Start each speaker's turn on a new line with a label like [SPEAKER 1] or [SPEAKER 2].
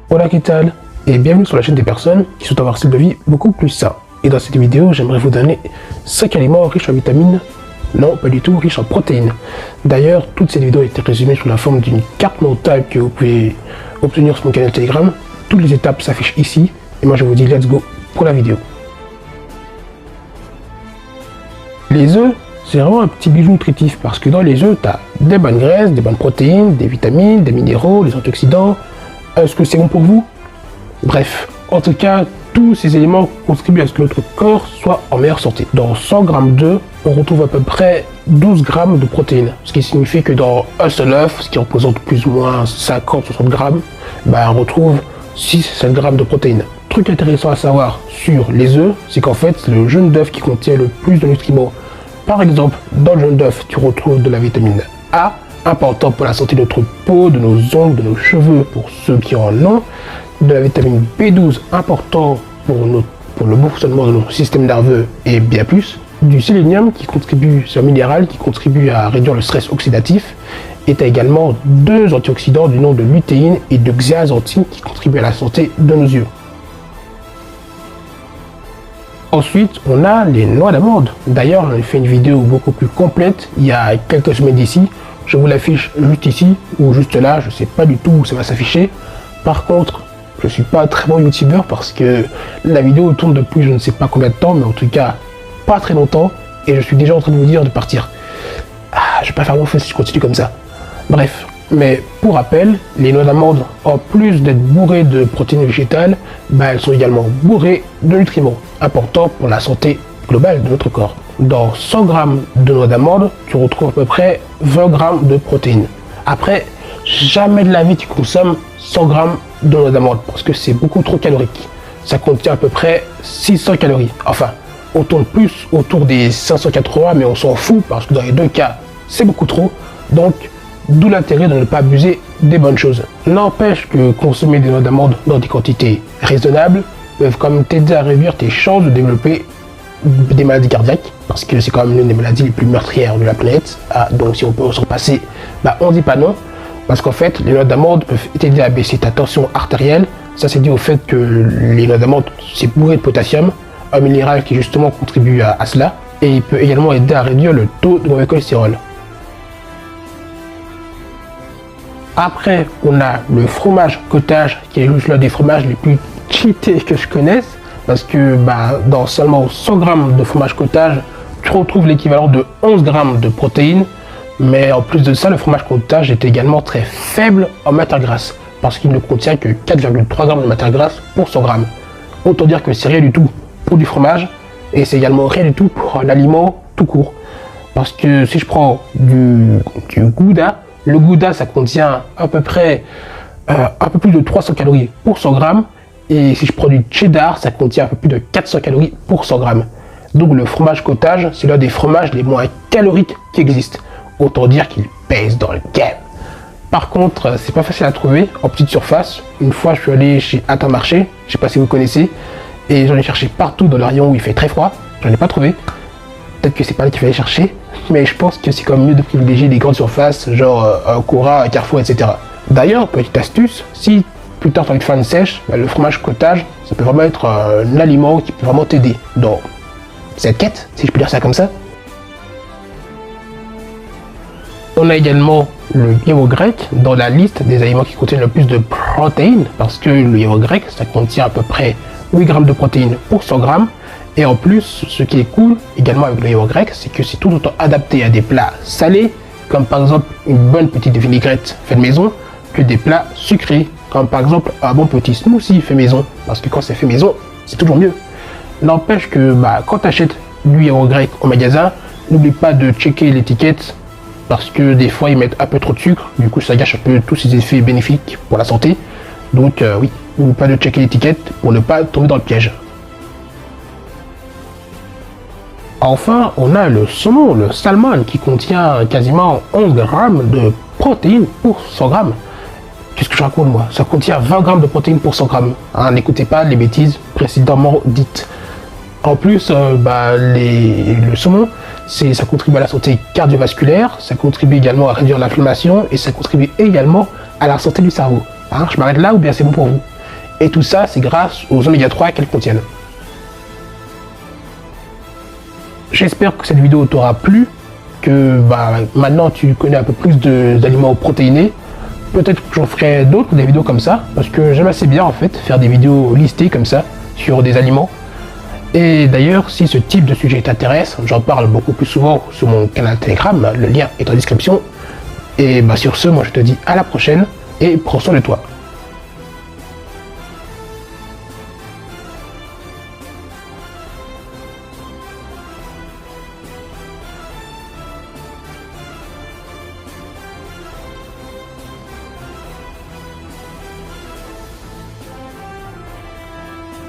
[SPEAKER 1] Hola, ¿qué tal? Et bienvenue sur la chaîne des personnes qui souhaitent avoir un style de vie beaucoup plus sain. Et dans cette vidéo, j'aimerais vous donner 5 aliments riches en vitamines, non pas du tout, riches en protéines. D'ailleurs, toute cette vidéo a été résumée sous la forme d'une carte mentale que vous pouvez obtenir sur mon canal Telegram. Toutes les étapes s'affichent ici, et moi je vous dis let's go pour la vidéo. Les œufs, c'est vraiment un petit bijou nutritif parce que dans les œufs, tu as des bonnes graisses, des bonnes protéines, des vitamines, des minéraux, des antioxydants. Est-ce que c'est bon pour vous? Bref, en tout cas, tous ces éléments contribuent à ce que notre corps soit en meilleure santé. Dans 100 g d'œufs, on retrouve à peu près 12 g de protéines, ce qui signifie que dans un seul œuf, ce qui représente plus ou moins 50-60 grammes, on retrouve 6-7 g de protéines. Truc intéressant à savoir sur les œufs, c'est qu'en fait, c'est le jaune d'œuf qui contient le plus de nutriments. Par exemple, dans le jaune d'œuf, tu retrouves de la vitamine A, important pour la santé de notre peau, de nos ongles, de nos cheveux, pour ceux qui en ont, de la vitamine B12, important pour le bon fonctionnement de notre système nerveux et bien plus, du sélénium qui contribue, c'est un minéral qui contribue à réduire le stress oxydatif, et tu as également 2 antioxydants du nom de lutéine et de zeaxanthine qui contribuent à la santé de nos yeux. Ensuite, on a les noix d'amande. D'ailleurs, j'en ai fait une vidéo beaucoup plus complète il y a quelques semaines d'ici. Je vous l'affiche juste ici ou juste là, je sais pas du tout où ça va s'afficher. Par contre, je suis pas un très bon youtubeur parce que la vidéo tourne depuis je ne sais pas combien de temps, mais en tout cas pas très longtemps, et je suis déjà en train de vous dire de partir. Je vais pas faire mon feu si je continue comme ça. Bref, mais pour rappel, les noix d'amande, en plus d'être bourrées de protéines végétales, elles sont également bourrées de nutriments importants pour la santé globale de notre corps. Dans 100 g de noix d'amande, tu retrouves à peu près 20 g de protéines. Après, jamais de la vie tu consommes 100 g de noix d'amande parce que c'est beaucoup trop calorique. Ça contient à peu près 600 calories. Enfin, on tourne plus autour des 580, mais on s'en fout parce que dans les deux cas, c'est beaucoup trop. Donc, d'où l'intérêt de ne pas abuser des bonnes choses. N'empêche que consommer des noix d'amande dans des quantités raisonnables peuvent quand même t'aider à réduire tes chances de développer des maladies cardiaques, parce que c'est quand même l'une des maladies les plus meurtrières de la planète. Donc si on peut s'en passer, on dit pas non, parce qu'en fait les noix d'amande peuvent t'aider à baisser ta tension artérielle. Ça c'est dû au fait que les noix d'amande c'est bourré de potassium, un minéral qui justement contribue à cela, et il peut également aider à réduire le taux de mauvais cholestérol. Après, on a le fromage cottage, qui est juste l'un des fromages les plus cheatés que je connaisse, parce que dans seulement 100 g de fromage cottage, tu retrouves l'équivalent de 11 g de protéines, mais en plus de ça, le fromage cottage est également très faible en matière grasse, parce qu'il ne contient que 4,3 g de matière grasse pour 100 g. Autant dire que c'est rien du tout pour du fromage, et c'est également rien du tout pour un aliment tout court. Parce que si je prends du gouda, le gouda, ça contient à peu près un peu plus de 300 calories pour 100 g. Et si je prends du cheddar, ça contient un peu plus de 400 calories pour 100 g. Donc le fromage cottage, c'est l'un des fromages les moins caloriques qui existent. Autant dire qu'il pèse dans le game. Par contre, c'est pas facile à trouver en petite surface. Une fois, je suis allé chez Intermarché, je sais pas si vous connaissez, et j'en ai cherché partout dans le rayon où il fait très froid. J'en ai pas trouvé. Peut-être que c'est pas là qu'il fallait chercher, mais je pense que c'est quand même mieux de privilégier les grandes surfaces, genre un Cora, un Carrefour, etc. D'ailleurs, petite astuce, si plus tard tu as une faim sèche, le fromage cottage, ça peut vraiment être un aliment qui peut vraiment t'aider dans cette quête, si je peux dire ça comme ça. On a également le yaourt grec dans la liste des aliments qui contiennent le plus de protéines, parce que le yaourt grec, ça contient à peu près 8 g de protéines pour 100 g. Et en plus, ce qui est cool également avec le yaourt grec, c'est que c'est tout autant adapté à des plats salés, comme par exemple une bonne petite vinaigrette faite maison, que des plats sucrés, comme par exemple un bon petit smoothie fait maison, parce que quand c'est fait maison, c'est toujours mieux. N'empêche que quand tu achètes du yaourt grec au magasin, n'oublie pas de checker l'étiquette, parce que des fois ils mettent un peu trop de sucre, du coup ça gâche un peu tous ces effets bénéfiques pour la santé. Donc oui, n'oublie pas de checker l'étiquette pour ne pas tomber dans le piège. Enfin, on a le saumon, le salmon, qui contient quasiment 11 g de protéines pour 100 g. Qu'est-ce que je raconte moi? Ça contient 20 g de protéines pour 100 g. N'écoutez pas les bêtises précédemment dites. En plus, le saumon, ça contribue à la santé cardiovasculaire, ça contribue également à réduire l'inflammation et ça contribue également à la santé du cerveau. Je m'arrête là ou bien c'est bon pour vous? Et tout ça, c'est grâce aux oméga 3 qu'elles contiennent. J'espère que cette vidéo t'aura plu, que maintenant tu connais un peu plus d'aliments protéinés. Peut-être que j'en ferai d'autres, des vidéos comme ça, parce que j'aime assez bien en fait faire des vidéos listées comme ça sur des aliments. Et d'ailleurs, si ce type de sujet t'intéresse, j'en parle beaucoup plus souvent sur mon canal Telegram, le lien est en description. Et sur ce, moi je te dis à la prochaine et prends soin de toi.